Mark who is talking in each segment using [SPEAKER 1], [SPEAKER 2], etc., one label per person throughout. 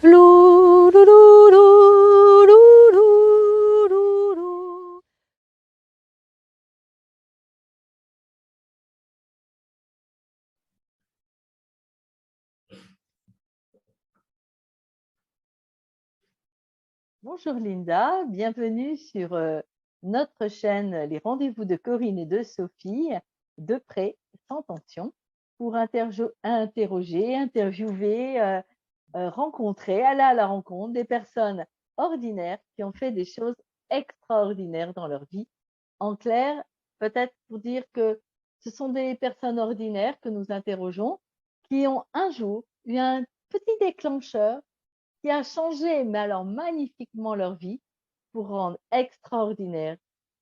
[SPEAKER 1] Flou, lou, lou, lou, lou, lou, lou, lou. Bonjour Linda, bienvenue sur notre chaîne Les Rendez-vous de Corinne et de Sophie, de près, sans tension, pour interroger, interviewer, rencontrer, aller à la rencontre des personnes ordinaires qui ont fait des choses extraordinaires dans leur vie. En clair, peut-être pour dire que ce sont des personnes ordinaires que nous interrogeons qui ont un jour eu un petit déclencheur qui a changé, mais alors magnifiquement leur vie pour rendre extraordinaires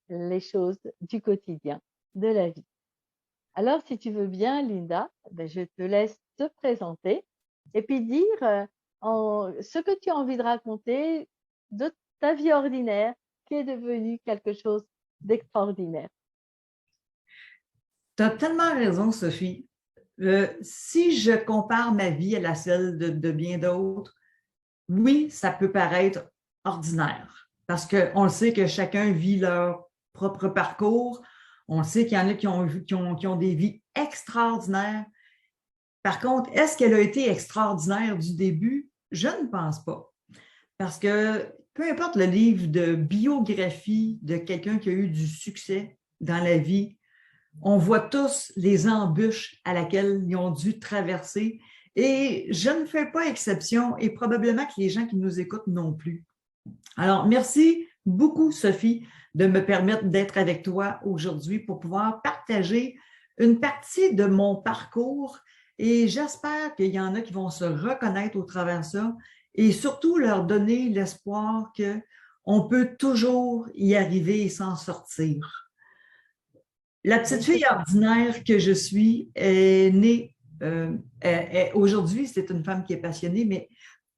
[SPEAKER 1] les choses du quotidien, de la vie. Alors, si tu veux bien, Linda, ben, je te laisse te présenter et puis dire ce que tu as envie de raconter de ta vie ordinaire qui est devenue quelque chose d'extraordinaire.
[SPEAKER 2] Tu as tellement raison, Sophie. Si je compare ma vie à la celle de bien d'autres, oui, ça peut paraître ordinaire parce qu'on le sait que chacun vit leur propre parcours. On le sait qu'il y en a qui ont des vies extraordinaires. Par contre, est-ce qu'elle a été extraordinaire du début? Je ne pense pas. Parce que peu importe le livre de biographie de quelqu'un qui a eu du succès dans la vie, on voit tous les embûches à laquelle ils ont dû traverser et je ne fais pas exception et probablement que les gens qui nous écoutent non plus. Alors, merci beaucoup, Sophie, de me permettre d'être avec toi aujourd'hui pour pouvoir partager une partie de mon parcours et j'espère qu'il y en a qui vont se reconnaître au travers de ça et surtout leur donner l'espoir qu'on peut toujours y arriver et s'en sortir. La petite fille ordinaire que je suis est née, aujourd'hui, c'est une femme qui est passionnée, mais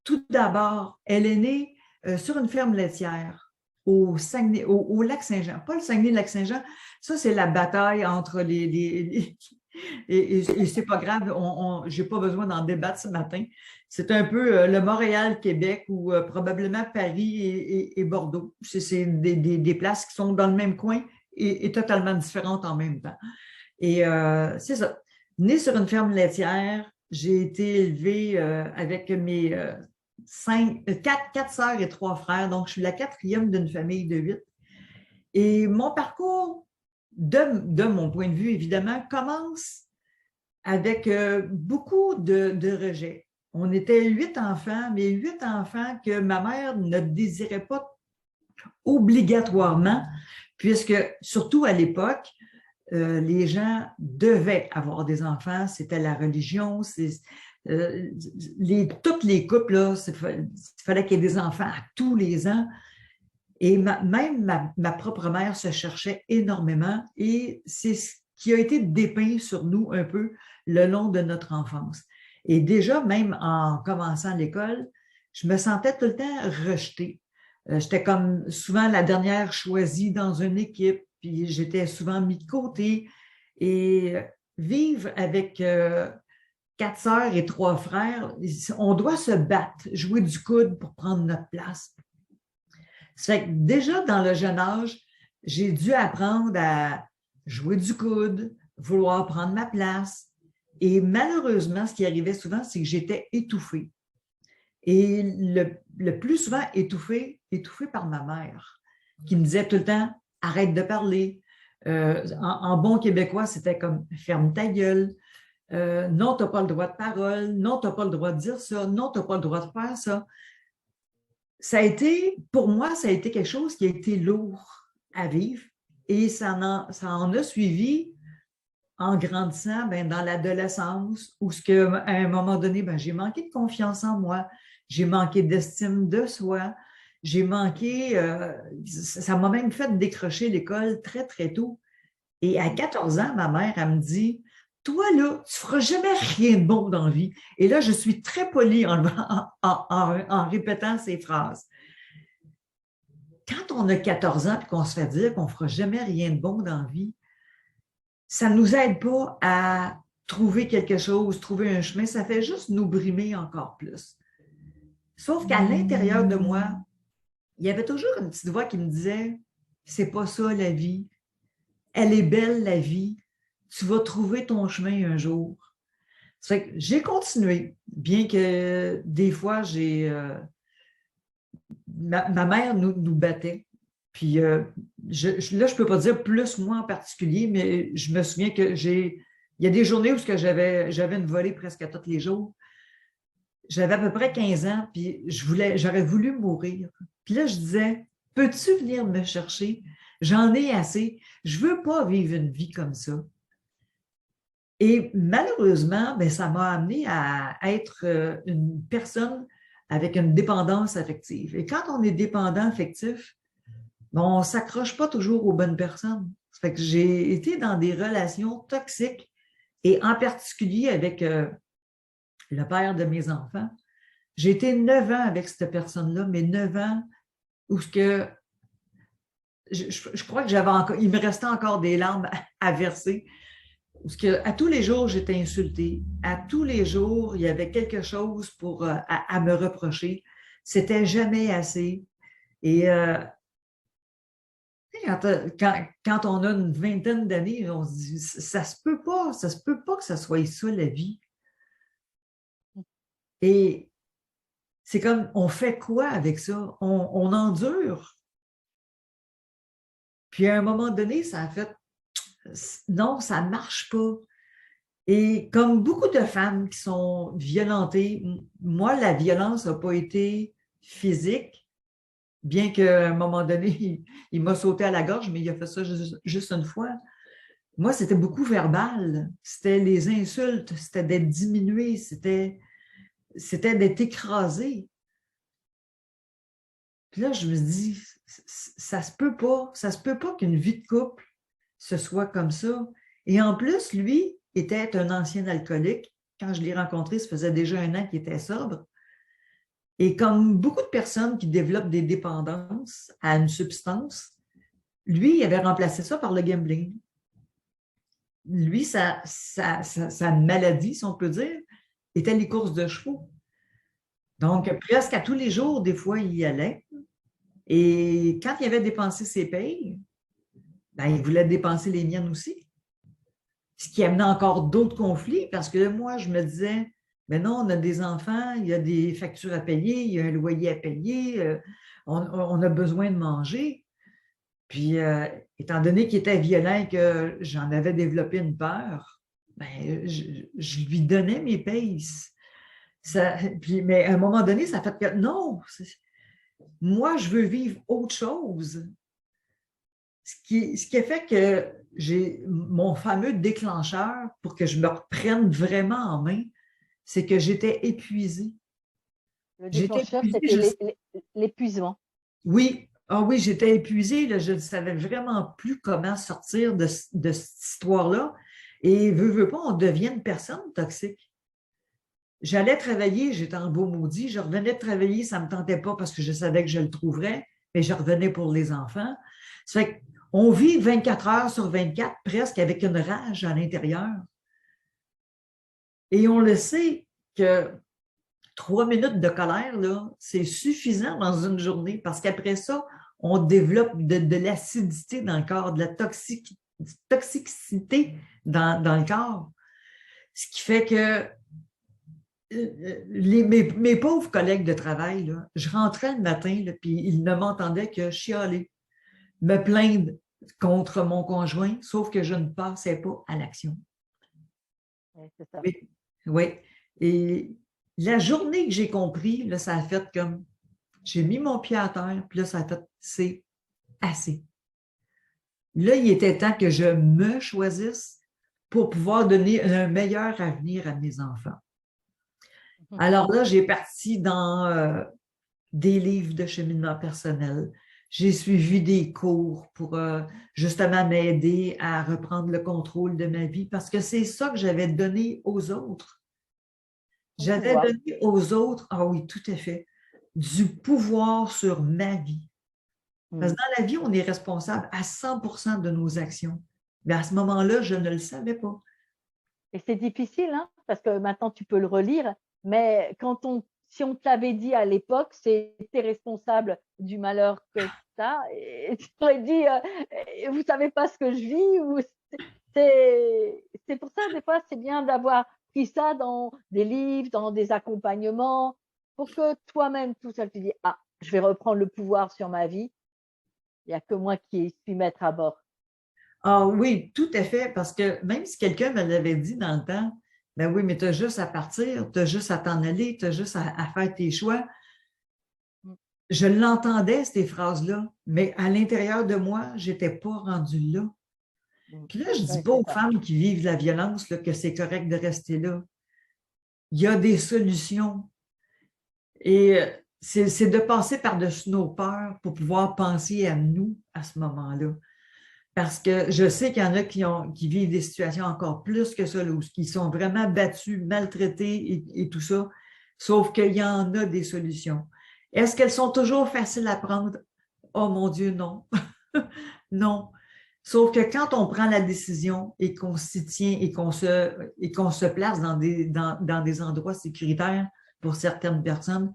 [SPEAKER 2] tout d'abord, elle est née sur une ferme laitière au Saguenay, au Lac-Saint-Jean. Pas le Saguenay-Lac-Saint-Jean, ça c'est la bataille entre et c'est pas grave, j'ai pas besoin d'en débattre ce matin. C'est un peu le Montréal-Québec ou probablement Paris et Bordeaux. C'est des places qui sont dans le même coin et totalement différentes en même temps. Et c'est ça. Née sur une ferme laitière, j'ai été élevée avec mes quatre sœurs et 3 frères. Donc, je suis la quatrième d'une famille de 8. Et mon parcours, de mon point de vue, évidemment, commence avec beaucoup de rejets. On était 8 enfants, mais 8 enfants que ma mère ne désirait pas obligatoirement, puisque surtout à l'époque, les gens devaient avoir des enfants, c'était la religion, toutes les couples, il fallait qu'il y ait des enfants à tous les ans. Et même ma propre mère se cherchait énormément et c'est ce qui a été dépeint sur nous un peu le long de notre enfance. Et déjà, même en commençant l'école, je me sentais tout le temps rejetée. J'étais comme souvent la dernière choisie dans une équipe, puis j'étais souvent mis de côté. Et vivre avec 4 sœurs et 3 frères, on doit se battre, jouer du coude pour prendre notre place. Ça fait que déjà dans le jeune âge, j'ai dû apprendre à jouer du coude, vouloir prendre ma place. Et malheureusement, ce qui arrivait souvent, c'est que j'étais étouffée. Et le plus souvent étouffée par ma mère, qui me disait tout le temps, arrête de parler. En bon québécois, c'était comme, ferme ta gueule. Non, tu n'as pas le droit de parole. Non, tu n'as pas le droit de dire ça. Non, tu n'as pas le droit de faire ça. Pour moi, ça a été quelque chose qui a été lourd à vivre et ça en a suivi en grandissant dans l'adolescence où à un moment donné, j'ai manqué de confiance en moi, j'ai manqué d'estime de soi, j'ai manqué, ça m'a même fait décrocher l'école très, très tôt. Et à 14 ans, ma mère, elle me dit, toi, là, tu ne feras jamais rien de bon dans la vie. Et là, je suis très polie en répétant ces phrases. Quand on a 14 ans et qu'on se fait dire qu'on ne fera jamais rien de bon dans la vie, ça ne nous aide pas à trouver quelque chose, trouver un chemin, ça fait juste nous brimer encore plus. Sauf qu'à l'intérieur de moi, il y avait toujours une petite voix qui me disait, c'est pas ça la vie. Elle est belle la vie. Tu vas trouver ton chemin un jour. Ça fait que j'ai continué, bien que des fois, ma mère nous battait. Puis là, je ne peux pas dire plus moi en particulier, mais je me souviens que il y a des journées où j'avais une volée presque à tous les jours. J'avais à peu près 15 ans, puis j'aurais voulu mourir. Puis là, je disais, peux-tu venir me chercher? J'en ai assez. Je ne veux pas vivre une vie comme ça. Et malheureusement, ben, ça m'a amené à être une personne avec une dépendance affective. Et quand on est dépendant affectif, ben, on ne s'accroche pas toujours aux bonnes personnes. Ça fait que j'ai été dans des relations toxiques et en particulier avec le père de mes enfants. J'ai été 9 ans avec cette personne-là, mais 9 ans où ce que je crois que il me restait encore des larmes à verser. Parce qu'à tous les jours, j'étais insultée. À tous les jours, il y avait quelque chose à me reprocher. C'était jamais assez. Et quand on a une vingtaine d'années, on se dit, ça se peut pas que ça soit ça la vie. Et c'est comme, on fait quoi avec ça? On endure. Puis à un moment donné, ça a fait, non, ça ne marche pas. Et comme beaucoup de femmes qui sont violentées, moi, la violence n'a pas été physique, bien qu'à un moment donné, il m'a sauté à la gorge, mais il a fait ça juste une fois. Moi, c'était beaucoup verbal. C'était les insultes, c'était d'être diminué, c'était d'être écrasé. Puis là, je me dis, ça se peut pas qu'une vie de couple, ce soit comme ça. Et en plus, lui était un ancien alcoolique. Quand je l'ai rencontré, ça faisait déjà 1 an qu'il était sobre. Et comme beaucoup de personnes qui développent des dépendances à une substance, lui, il avait remplacé ça par le gambling. Lui, sa maladie, si on peut dire, était les courses de chevaux. Donc, presque à tous les jours, des fois, il y allait. Et quand il avait dépensé ses payes, ben, il voulait dépenser les miennes aussi. Ce qui amenait encore d'autres conflits parce que moi, je me disais, mais non, on a des enfants, il y a des factures à payer, il y a un loyer à payer, on a besoin de manger. Puis, étant donné qu'il était violent et que j'en avais développé une peur, ben, je lui donnais mes payes. Mais à un moment donné, ça fait que non, moi, je veux vivre autre chose. Ce qui a fait que j'ai mon fameux déclencheur pour que je me reprenne vraiment en main, c'est que j'étais épuisée.
[SPEAKER 1] Le
[SPEAKER 2] J'étais
[SPEAKER 1] déclencheur,
[SPEAKER 2] épuisée.
[SPEAKER 1] c'était l'épuisement.
[SPEAKER 2] Oui, ah oui, j'étais épuisée. Là, je ne savais vraiment plus comment sortir de cette histoire-là. Et veux pas, on devient une personne toxique. J'allais travailler, j'étais en beau maudit. Je revenais de travailler, ça ne me tentait pas parce que je savais que je le trouverais, mais je revenais pour les enfants. Ça fait qu'on vit 24 heures sur 24 presque avec une rage à l'intérieur. Et on le sait que 3 minutes de colère, là, c'est suffisant dans une journée parce qu'après ça, on développe de l'acidité dans le corps, de la toxicité dans le corps. Ce qui fait que mes pauvres collègues de travail, là, je rentrais le matin, là, puis ils ne m'entendaient que chialer, me plaindre contre mon conjoint, sauf que je ne passais pas à l'action.
[SPEAKER 1] Ouais, c'est ça.
[SPEAKER 2] Oui, oui. Et la journée que j'ai compris, là, ça a fait comme, j'ai mis mon pied à terre, puis là, ça a fait, c'est assez. Là, il était temps que je me choisisse pour pouvoir donner un meilleur avenir à mes enfants. Alors là, j'ai parti dans des livres de cheminement personnel. J'ai suivi des cours pour justement m'aider à reprendre le contrôle de ma vie parce que c'est ça que j'avais donné aux autres. J'avais donné aux autres, ah oui, tout à fait, du pouvoir sur ma vie. Parce que dans la vie, on est responsable à 100% de nos actions. Mais à ce moment-là, je ne le savais pas.
[SPEAKER 1] Et c'est difficile, hein, parce que maintenant tu peux le relire, mais si on te l'avait dit à l'époque, c'est tu es responsable du malheur que tu as et tu aurais dit, «Vous savez pas ce que je vis» ou c'est pour ça, des fois, c'est bien d'avoir pris ça dans des livres, dans des accompagnements, pour que toi-même, tout seul, tu dis: «Ah, je vais reprendre le pouvoir sur ma vie. Il y a que moi qui suis maître à bord».
[SPEAKER 2] Ah oui, tout à fait, parce que même si quelqu'un me l'avait dit dans le temps, ben oui, mais tu as juste à partir, tu as juste à t'en aller, tu as juste à faire tes choix.
[SPEAKER 1] Mmh,
[SPEAKER 2] Je l'entendais, ces phrases-là, mais à l'intérieur de moi, je n'étais pas rendue là.
[SPEAKER 1] mmh.
[SPEAKER 2] Puis là, je ne dis
[SPEAKER 1] Ouais,
[SPEAKER 2] pas
[SPEAKER 1] c'est
[SPEAKER 2] aux
[SPEAKER 1] ça.
[SPEAKER 2] femmes qui vivent la violence là, que c'est correct de rester là. Il y a des solutions. Et c'est de passer par-dessus nos peurs pour pouvoir penser à nous à ce moment-là. Parce que je sais qu'il y en a qui vivent des situations encore plus que ça, là, où ils sont vraiment battus, maltraités et tout ça. Sauf qu'il y en a des solutions. Est-ce qu'elles sont toujours faciles à prendre? Oh mon Dieu, non. Non. Sauf que quand on prend la décision et qu'on s'y tient et qu'on se place dans des endroits sécuritaires pour certaines personnes,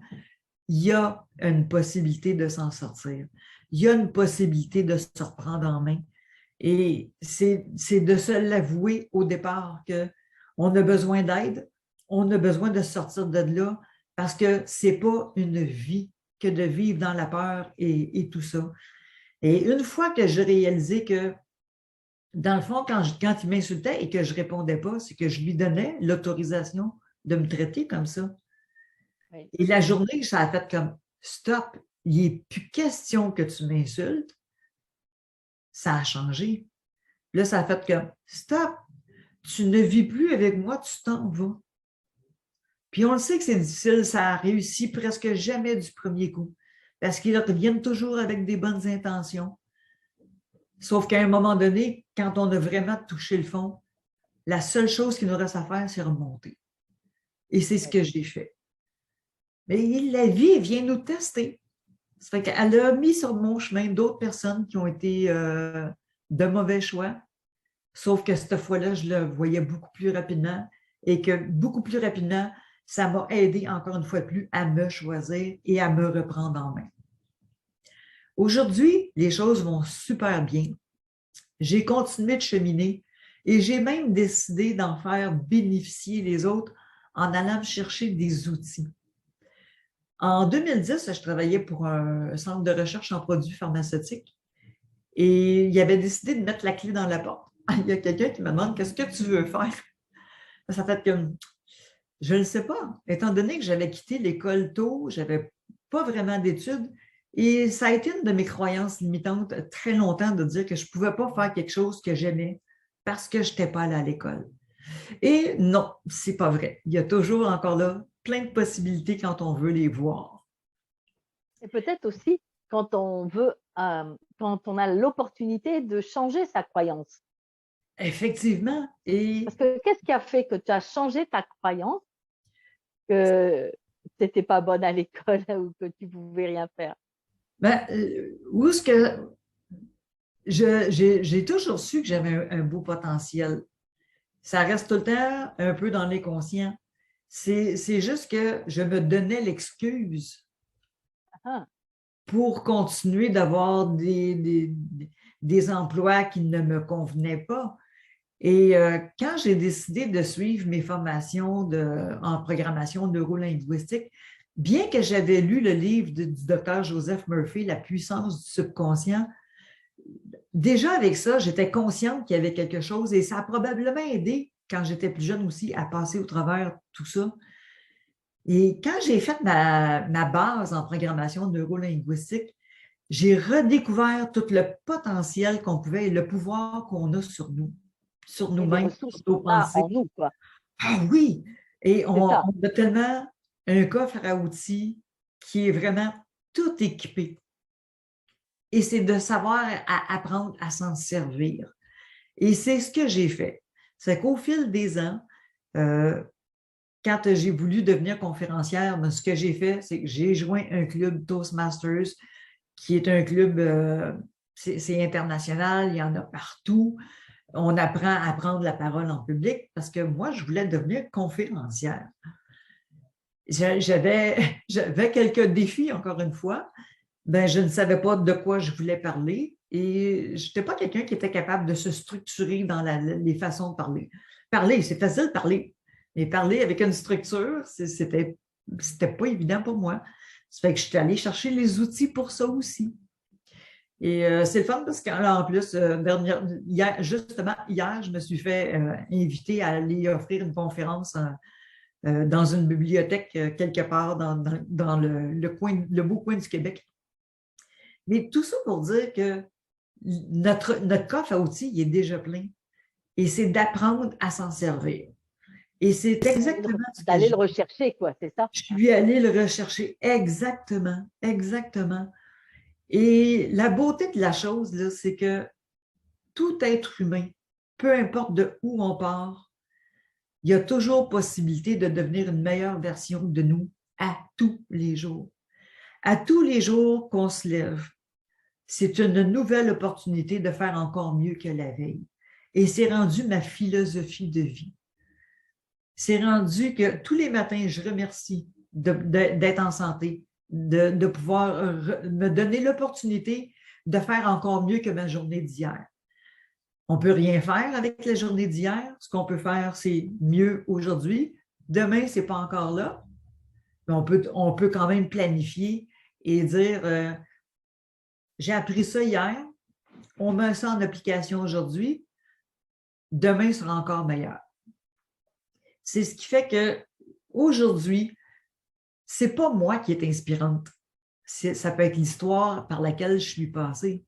[SPEAKER 2] il y a une possibilité de s'en sortir. Il y a une possibilité de se reprendre en main. Et c'est de se l'avouer au départ qu'on a besoin d'aide, on a besoin de sortir de là parce que ce n'est pas une vie que de vivre dans la peur et tout ça. Et une fois que j'ai réalisé que, dans le fond, quand il m'insultait et que je ne répondais pas, c'est que je lui donnais l'autorisation de me traiter comme ça.
[SPEAKER 1] Oui.
[SPEAKER 2] Et la journée, ça a fait comme stop, il n'est plus question que tu m'insultes. Ça a changé. Là, ça a fait comme stop, tu ne vis plus avec moi, tu t'en vas. Puis on le sait que c'est difficile, ça a réussi presque jamais du premier coup. Parce qu'ils reviennent toujours avec des bonnes intentions. Sauf qu'à un moment donné, quand on a vraiment touché le fond, la seule chose qu'il nous reste à faire, c'est remonter. Et c'est ce
[SPEAKER 1] Oui.
[SPEAKER 2] que j'ai fait. Mais la vie vient nous tester. Ça fait qu'elle a mis sur mon chemin d'autres personnes qui ont été de mauvais choix. Sauf que cette fois-là, je le voyais beaucoup plus rapidement et que beaucoup plus rapidement, ça m'a aidé encore une fois de plus à me choisir et à me reprendre en main. Aujourd'hui, les choses vont super bien. J'ai continué de cheminer et j'ai même décidé d'en faire bénéficier les autres en allant me chercher des outils. En 2010, je travaillais pour un centre de recherche en produits pharmaceutiques et il avait décidé de mettre la clé dans la porte. Il y a quelqu'un qui me demande qu'est-ce que tu veux faire? Ça fait comme je ne sais pas. Étant donné que j'avais quitté l'école tôt, je n'avais pas vraiment d'études et ça a été une de mes croyances limitantes très longtemps de dire que je ne pouvais pas faire quelque chose que j'aimais parce que je n'étais pas allée à l'école. Et non, c'est pas vrai. Il y a toujours encore là plein de possibilités quand on veut les voir.
[SPEAKER 1] Et peut-être aussi quand on veut, quand on a l'opportunité de changer sa croyance.
[SPEAKER 2] Effectivement. Et
[SPEAKER 1] Parce que qu'est-ce qui a fait que tu as changé ta croyance que tu étais pas bonne à l'école ou que tu pouvais rien faire?
[SPEAKER 2] ben, où est-ce que j'ai toujours su que j'avais un beau potentiel. Ça reste tout le temps un peu dans l'inconscient. C'est juste que je me donnais l'excuse
[SPEAKER 1] Ah,
[SPEAKER 2] pour continuer d'avoir des emplois qui ne me convenaient pas. Et quand j'ai décidé de suivre mes formations en programmation neurolinguistique, bien que j'avais lu le livre du docteur Joseph Murphy, La puissance du subconscient, déjà avec ça, j'étais consciente qu'il y avait quelque chose et ça a probablement aidé quand j'étais plus jeune aussi à passer au travers tout ça. Et quand j'ai fait ma base en programmation neurolinguistique, j'ai redécouvert tout le potentiel qu'on pouvait et le pouvoir qu'on a sur
[SPEAKER 1] et les
[SPEAKER 2] nous-mêmes, sur
[SPEAKER 1] ressources
[SPEAKER 2] nos
[SPEAKER 1] qu'on a
[SPEAKER 2] pensées.
[SPEAKER 1] en nous, quoi.
[SPEAKER 2] Ah oui! Et
[SPEAKER 1] C'est
[SPEAKER 2] on
[SPEAKER 1] ça.
[SPEAKER 2] a tellement un coffre à outils qui est vraiment tout équipé. Et c'est de savoir apprendre à s'en servir. Et c'est ce que j'ai fait. C'est qu'au fil des ans, euh, quand j'ai voulu devenir conférencière, ce que j'ai fait, c'est que j'ai joint un club Toastmasters, qui est un club, c'est international, il y en a partout. On apprend à prendre la parole en public parce que moi, je voulais devenir conférencière. j'avais quelques défis, encore une fois. Ben, je ne savais pas de quoi je voulais parler et je n'étais pas quelqu'un qui était capable de se structurer dans les façons de parler. Parler, c'est facile de parler, mais parler avec une structure, c'était pas évident pour moi. Ça fait que je suis allée chercher les outils pour ça aussi. Et c'est le fun parce qu'en plus, justement, hier, je me suis fait inviter à aller offrir une conférence dans une bibliothèque quelque part dans le beau coin du Québec. Mais tout ça pour dire que notre coffre à outils, il est déjà plein. Et c'est d'apprendre à s'en servir. Et c'est exactement ce que
[SPEAKER 1] d'aller le rechercher, quoi, c'est ça?
[SPEAKER 2] Je suis allée le rechercher. Exactement, exactement. Et la beauté de la chose, là, c'est que tout être humain, peu importe de où on part, il y a toujours possibilité de devenir une meilleure version de nous à tous les jours. À tous les jours qu'on se lève, c'est une nouvelle opportunité de faire encore mieux que la veille. Et c'est rendu ma philosophie de vie. C'est rendu que tous les matins, je remercie d'être en santé, de pouvoir me donner l'opportunité de faire encore mieux que ma journée d'hier. On ne peut rien faire avec la journée d'hier. Ce qu'on peut faire, c'est mieux aujourd'hui. Demain, ce n'est pas encore là. Mais on peut quand même planifier et dire j'ai appris ça hier, on met ça en application aujourd'hui, demain sera encore meilleur. C'est ce qui fait que aujourd'hui, ce n'est pas moi qui est inspirante. Ça peut être l'histoire par laquelle je suis passée.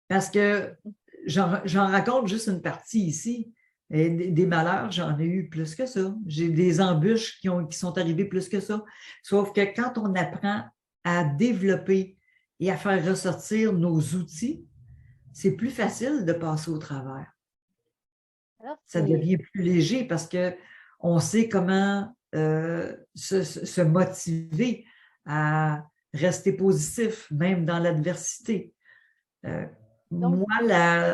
[SPEAKER 2] Parce que j'en raconte juste une partie ici. Et des malheurs, j'en ai eu plus que ça. J'ai des embûches qui sont arrivées plus que ça. Sauf que quand on apprend à développer et à faire ressortir nos outils, c'est plus facile de passer au travers.
[SPEAKER 1] Alors,
[SPEAKER 2] ça devient plus léger parce qu'on sait comment se motiver à rester positif, même dans l'adversité. Moi,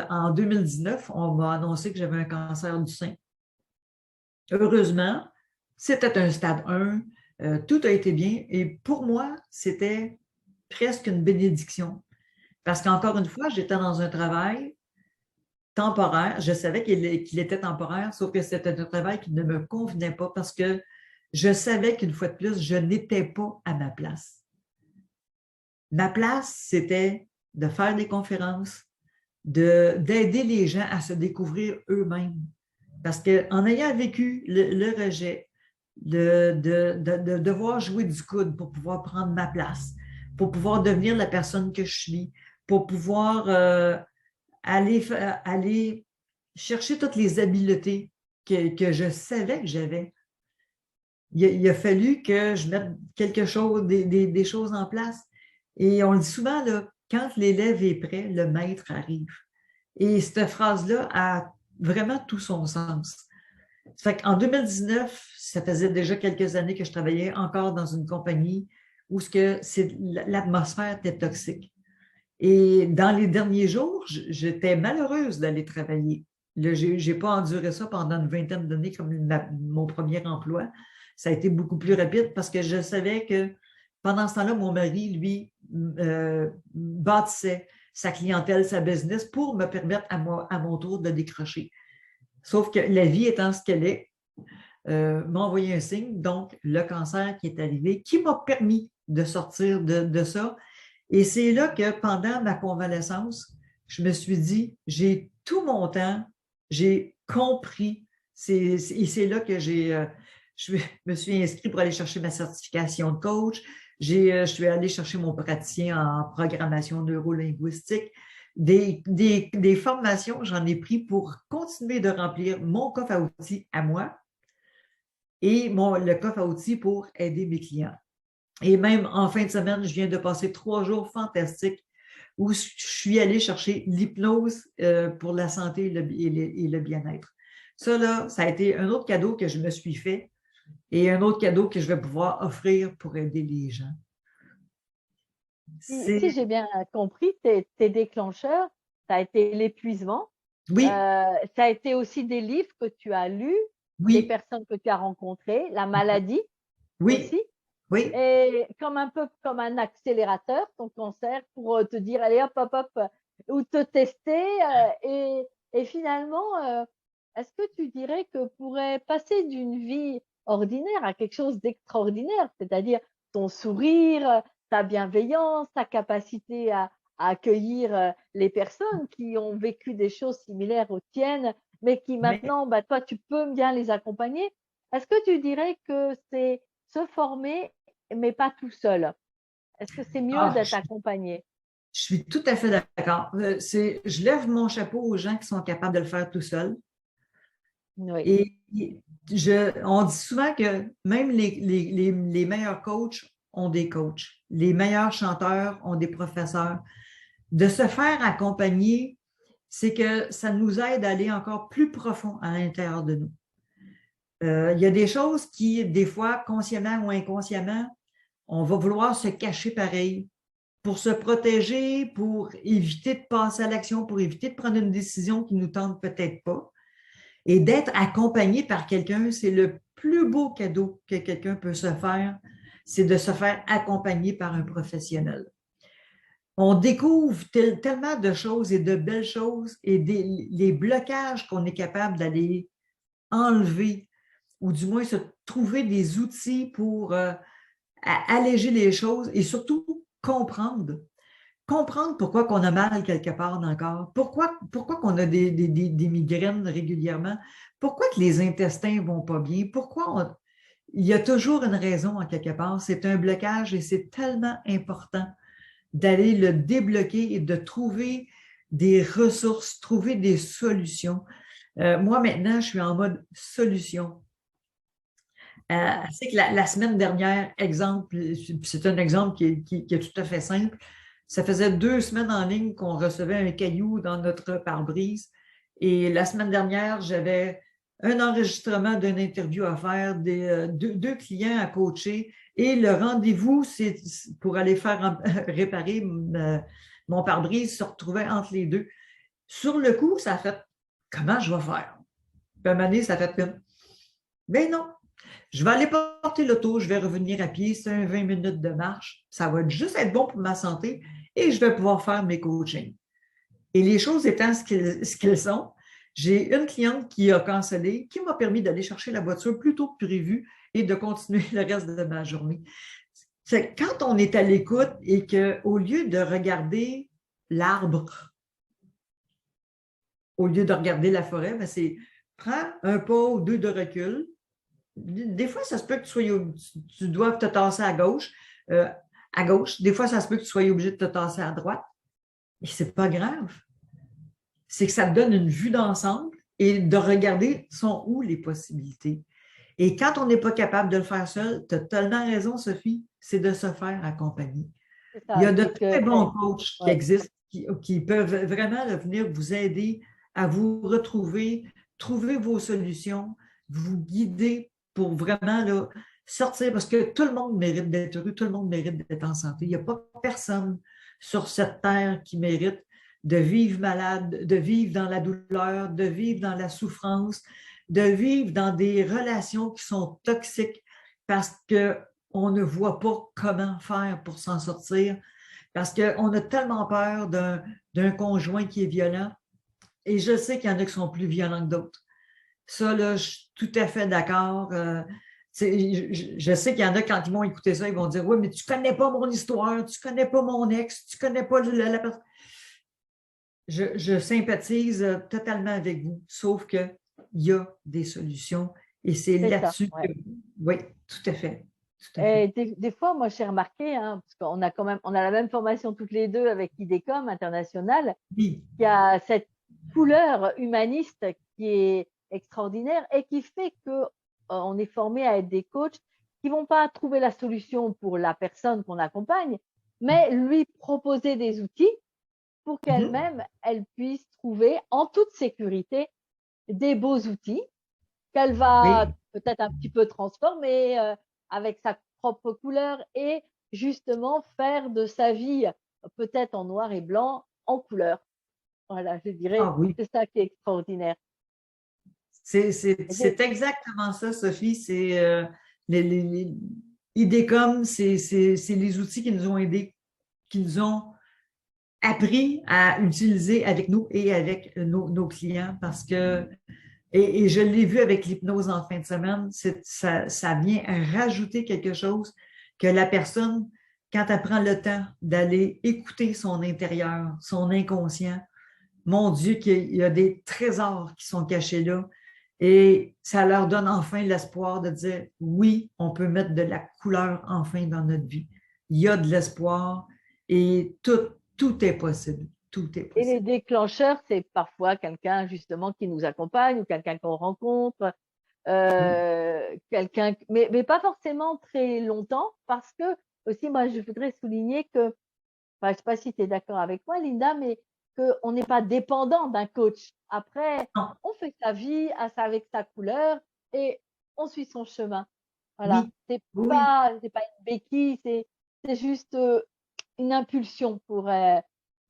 [SPEAKER 2] en 2019, on m'a annoncé que j'avais un cancer du sein. Heureusement, c'était un stade 1, tout a été bien et pour moi, c'était presque une bénédiction. Parce qu'encore une fois, j'étais dans un travail temporaire. Je savais qu'il était temporaire, sauf que c'était un travail qui ne me convenait pas parce que je savais qu'une fois de plus, je n'étais pas à ma place. Ma place, c'était de faire des conférences, d'aider les gens à se découvrir eux-mêmes. Parce qu'en ayant vécu le rejet, de devoir jouer du coude pour pouvoir prendre ma place, pour pouvoir devenir la personne que je suis, pour pouvoir aller chercher toutes les habiletés que je savais que j'avais. Il a fallu que je mette quelque chose, des choses en place. Et on le dit souvent, là, quand l'élève est prêt, le maître arrive. Et cette phrase-là a vraiment tout son sens. Ça fait qu'en 2019, ça faisait déjà quelques années que je travaillais encore dans une compagnie où l'atmosphère était toxique. Et dans les derniers jours, j'étais malheureuse d'aller travailler. Je n'ai pas enduré ça pendant une vingtaine d'années comme mon premier emploi. Ça a été beaucoup plus rapide parce que je savais que pendant ce temps-là, mon mari, lui, bâtissait sa clientèle, sa business pour me permettre à mon tour de décrocher. Sauf que la vie étant ce qu'elle est, m'a envoyé un signe, donc le cancer qui est arrivé, qui m'a permis de sortir de ça. Et c'est là que pendant ma convalescence, je me suis dit, j'ai tout mon temps, j'ai compris. Et c'est là que je me suis inscrite pour aller chercher ma certification de coach. Je suis allée chercher mon praticien en programmation neurolinguistique. Des formations, j'en ai pris pour continuer de remplir mon coffre à outils à moi et le coffre à outils pour aider mes clients. Et même en fin de semaine, je viens de passer 3 jours fantastiques où je suis allée chercher l'hypnose pour la santé et le bien-être. Ça, là, ça a été un autre cadeau que je me suis fait et un autre cadeau que je vais pouvoir offrir pour aider les gens.
[SPEAKER 1] Si j'ai bien compris, tes déclencheurs, ça a été l'épuisement.
[SPEAKER 2] Oui.
[SPEAKER 1] Ça a été aussi des livres que tu as lus,
[SPEAKER 2] oui.
[SPEAKER 1] des personnes que tu as rencontrées, la maladie.
[SPEAKER 2] Oui,
[SPEAKER 1] aussi.
[SPEAKER 2] oui,
[SPEAKER 1] Et comme un peu comme un accélérateur, ton cancer, pour te dire, allez hop, hop, hop, ou te tester. Et finalement, est-ce que tu dirais que pourrait passer d'une vie ordinaire à quelque chose d'extraordinaire, c'est-à-dire ton sourire, ta bienveillance, ta capacité à accueillir les personnes qui ont vécu des choses similaires aux tiennes, mais qui
[SPEAKER 2] mais
[SPEAKER 1] maintenant, bah, toi, tu peux bien les accompagner. Est-ce que tu dirais que c'est se former mais pas tout seul? Est-ce que c'est mieux
[SPEAKER 2] ah,
[SPEAKER 1] d'être accompagné?
[SPEAKER 2] je suis tout à fait d'accord. Je lève mon chapeau aux gens qui sont capables de le faire tout seuls.
[SPEAKER 1] Oui,
[SPEAKER 2] Et on dit souvent que même les meilleurs coachs ont des coachs. Les meilleurs chanteurs ont des professeurs. De se faire accompagner, c'est que ça nous aide à aller encore plus profond à l'intérieur de nous. Il y a des choses qui, des fois, consciemment ou inconsciemment, on va vouloir se cacher pareil pour se protéger, pour éviter de passer à l'action, pour éviter de prendre une décision qui ne nous tente peut-être pas. Et d'être accompagné par quelqu'un, c'est le plus beau cadeau que quelqu'un peut se faire, c'est de se faire accompagner par un professionnel. On découvre tellement de choses et de belles choses et les blocages qu'on est capable d'aller enlever ou du moins se trouver des outils pour alléger les choses et surtout comprendre pourquoi qu'on a mal quelque part dans le corps, pourquoi qu'on a des migraines régulièrement, pourquoi que les intestins ne vont pas bien, il y a toujours une raison en quelque part. C'est un blocage et c'est tellement important d'aller le débloquer et de trouver des ressources, trouver des solutions. Moi, maintenant, je suis en mode solution. C'est que la semaine dernière, exemple, c'est un exemple qui est tout à fait simple. Ça faisait 2 semaines en ligne qu'on recevait un caillou dans notre pare-brise. Et la semaine dernière, j'avais un enregistrement d'une interview à faire, deux clients à coacher. Et le rendez-vous, c'est pour aller faire réparer mon pare-brise, se retrouvait entre les deux. Sur le coup, ça a fait comment je vais faire? Puis à un moment donné, ça a fait comme ben non, je vais aller porter l'auto, je vais revenir à pied, c'est un 20 minutes de marche. Ça va juste être bon pour ma santé et je vais pouvoir faire mes coachings. Et les choses étant ce qu'elles sont, j'ai une cliente qui a cancellé, qui m'a permis d'aller chercher la voiture plus tôt que prévu et de continuer le reste de ma journée. C'est quand on est à l'écoute et qu'au lieu de regarder l'arbre, au lieu de regarder la forêt, ben c'est prends un pas ou deux de recul. Des fois, ça se peut que tu doives te tasser euh, à gauche. Des fois, ça se peut que tu sois obligé de te tasser à droite. Mais ce n'est pas grave. C'est que ça te donne une vue d'ensemble et de regarder sont où les possibilités. Et quand on n'est pas capable de le faire seul, tu as tellement raison, Sophie, c'est de se faire accompagner.
[SPEAKER 1] c'est
[SPEAKER 2] Il y
[SPEAKER 1] ça,
[SPEAKER 2] a de
[SPEAKER 1] c'est que
[SPEAKER 2] très bons coachs qui
[SPEAKER 1] ouais,
[SPEAKER 2] existent, qui peuvent vraiment venir vous aider à vous retrouver, trouver vos solutions, vous guider pour vraiment là, sortir, parce que tout le monde mérite d'être heureux, tout le monde mérite d'être en santé. Il n'y a pas personne sur cette terre qui mérite de vivre malade, de vivre dans la douleur, de vivre dans la souffrance, de vivre dans des relations qui sont toxiques parce qu'on ne voit pas comment faire pour s'en sortir, parce qu'on a tellement peur d'un conjoint qui est violent. Et je sais qu'il y en a qui sont plus violents que d'autres. Ça, là, je suis tout à fait d'accord. Je sais qu'il y en a, quand ils vont écouter ça, ils vont dire, oui, mais tu ne connais pas mon histoire, tu ne connais pas mon ex, tu ne connais pas la personne. Je sympathise totalement avec vous, sauf qu'il y a des solutions et c'est
[SPEAKER 1] c'est ça,
[SPEAKER 2] là-dessus que…
[SPEAKER 1] ouais.
[SPEAKER 2] Oui, tout à fait. Tout à
[SPEAKER 1] Et
[SPEAKER 2] fait.
[SPEAKER 1] des fois, moi, j'ai remarqué, hein, parce qu'on a quand même on a la même formation toutes les 2 avec IDECOM International,
[SPEAKER 2] Oui.
[SPEAKER 1] qui a cette couleur humaniste qui est extraordinaire et qui fait que, on est formé à être des coachs qui vont pas trouver la solution pour la personne qu'on accompagne, mais lui proposer des outils pour
[SPEAKER 2] Mhm.
[SPEAKER 1] qu'elle-même, elle puisse trouver en toute sécurité des beaux outils qu'elle va
[SPEAKER 2] Oui.
[SPEAKER 1] peut-être un petit peu transformer, avec sa propre couleur et justement faire de sa vie, peut-être en noir et blanc, en couleur. Voilà, je dirais,
[SPEAKER 2] Ah oui.
[SPEAKER 1] c'est ça qui est extraordinaire. Et des
[SPEAKER 2] C'est exactement ça, Sophie. C'est IDECOM, c'est les outils qui nous ont aidés, qui nous ont appris à utiliser avec nous et avec nos clients parce que, et je l'ai vu avec l'hypnose en fin de semaine, ça vient rajouter quelque chose que la personne, quand elle prend le temps d'aller écouter son intérieur, son inconscient, mon Dieu, qu'il y a des trésors qui sont cachés là. Et ça leur donne enfin l'espoir de dire, oui, on peut mettre de la couleur enfin dans notre vie. Il y a de l'espoir et tout est possible. Tout est
[SPEAKER 1] Et les
[SPEAKER 2] possible.
[SPEAKER 1] déclencheurs, c'est parfois quelqu'un justement qui nous accompagne ou quelqu'un qu'on rencontre,
[SPEAKER 2] Oui,
[SPEAKER 1] quelqu'un, mais pas forcément très longtemps, parce que aussi, moi, je voudrais souligner que, enfin, je ne sais pas si tu es d'accord avec moi, Linda, mais qu'on n'est pas dépendant d'un coach. Après,
[SPEAKER 2] non,
[SPEAKER 1] on fait sa vie avec sa couleur et on suit son chemin. Voilà,
[SPEAKER 2] oui, oui,
[SPEAKER 1] c'est pas une béquille, c'est juste une impulsion pour le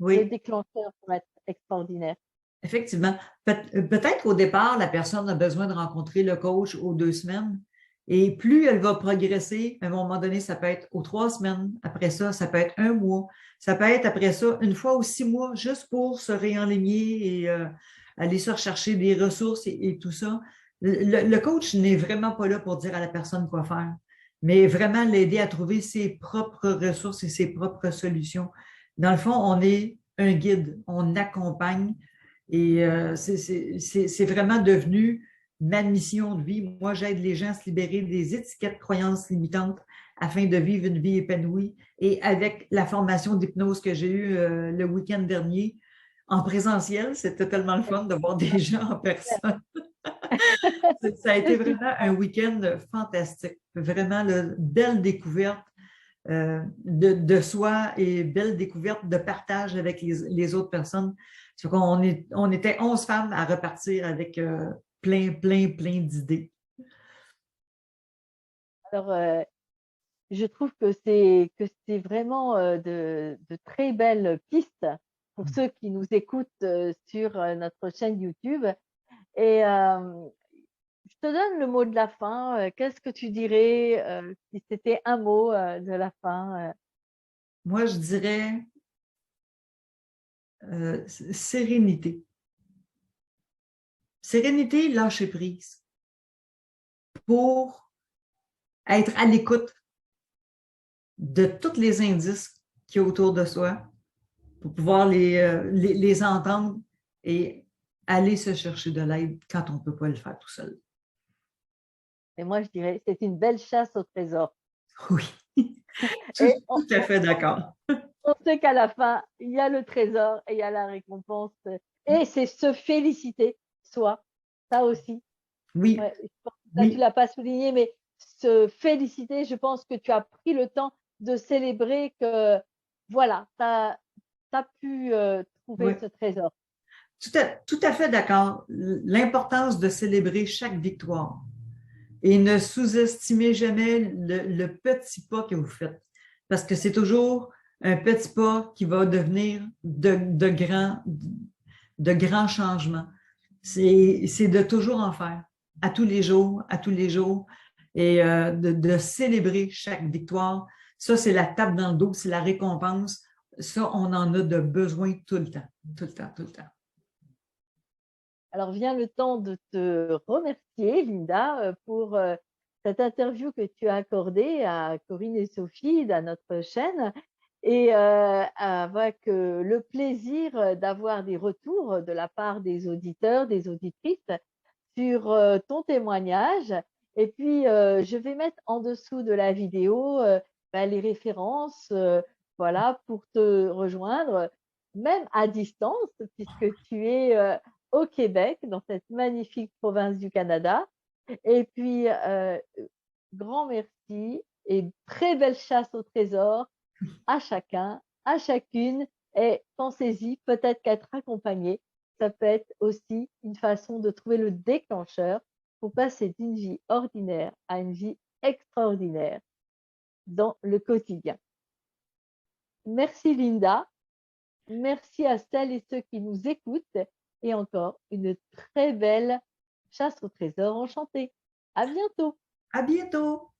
[SPEAKER 2] oui.
[SPEAKER 1] déclencheur pour être extraordinaire.
[SPEAKER 2] Effectivement. Peut-être qu'au départ, la personne a besoin de rencontrer le coach aux 2 semaines. Et plus elle va progresser, à un moment donné, ça peut être aux 3 semaines. Après ça peut être un mois. Ça peut être après ça, une fois ou 6 mois, juste pour se réenligner et aller se rechercher des ressources et tout ça. Le coach n'est vraiment pas là pour dire à la personne quoi faire, mais vraiment l'aider à trouver ses propres ressources et ses propres solutions. Dans le fond, on est un guide, on accompagne et c'est vraiment devenu ma mission de vie. Moi, j'aide les gens à se libérer des étiquettes, croyances limitantes afin de vivre une vie épanouie. Et avec la formation d'hypnose que j'ai eue le week-end dernier en présentiel, c'était tellement le fun de voir des gens en personne. Ça a été vraiment un week-end fantastique. Vraiment, belle découverte de soi et belle découverte de partage avec les autres personnes. On était 11 femmes à repartir avec plein d'idées.
[SPEAKER 1] Alors, je trouve que c'est vraiment de très belles pistes pour ceux qui nous écoutent sur notre chaîne YouTube. Et je te donne le mot de la fin. Qu'est-ce que tu dirais si c'était un mot de la fin?
[SPEAKER 2] Moi, je dirais sérénité. Sérénité, lâcher prise pour être à l'écoute de tous les indices qu'il y a autour de soi, pour pouvoir les entendre et aller se chercher de l'aide quand on ne peut pas le faire tout seul.
[SPEAKER 1] Et moi, je dirais, c'est une belle chasse au trésor.
[SPEAKER 2] Oui,
[SPEAKER 1] Et
[SPEAKER 2] tout à fait d'accord.
[SPEAKER 1] on sait qu'à la fin, il y a le trésor et il y a la récompense. Et c'est se féliciter soi, ça aussi.
[SPEAKER 2] Oui,
[SPEAKER 1] Ouais, je pense que ça, tu
[SPEAKER 2] oui,
[SPEAKER 1] l'as pas souligné, mais se féliciter, je pense que tu as pris le temps de célébrer que, voilà, tu as pu trouver
[SPEAKER 2] oui.
[SPEAKER 1] ce trésor.
[SPEAKER 2] Tout à fait d'accord. L'importance de célébrer chaque victoire et ne sous-estimez jamais le petit pas que vous faites parce que c'est toujours un petit pas qui va devenir de grands changements. C'est de toujours en faire, à tous les jours, et de célébrer chaque victoire. Ça, c'est la tape dans le dos, c'est la récompense. Ça, on en a de besoin tout le temps, tout le temps, tout le temps.
[SPEAKER 1] Alors vient le temps de te remercier, Linda, pour cette interview que tu as accordée à Corinne et Sophie dans notre chaîne et avec le plaisir d'avoir des retours de la part des auditeurs, des auditrices sur ton témoignage. Et puis, je vais mettre en dessous de la vidéo les références voilà, pour te rejoindre, même à distance, puisque tu es au Québec, dans cette magnifique province du Canada. Et puis, grand merci et très belle chasse au trésor à chacun, à chacune. Et pensez-y, peut-être qu'être accompagné, ça peut être aussi une façon de trouver le déclencheur pour passer d'une vie ordinaire à une vie extraordinaire dans le quotidien. Merci Linda, merci à celles et ceux qui nous écoutent et encore une très belle chasse au trésor enchantée. À bientôt.
[SPEAKER 2] À bientôt!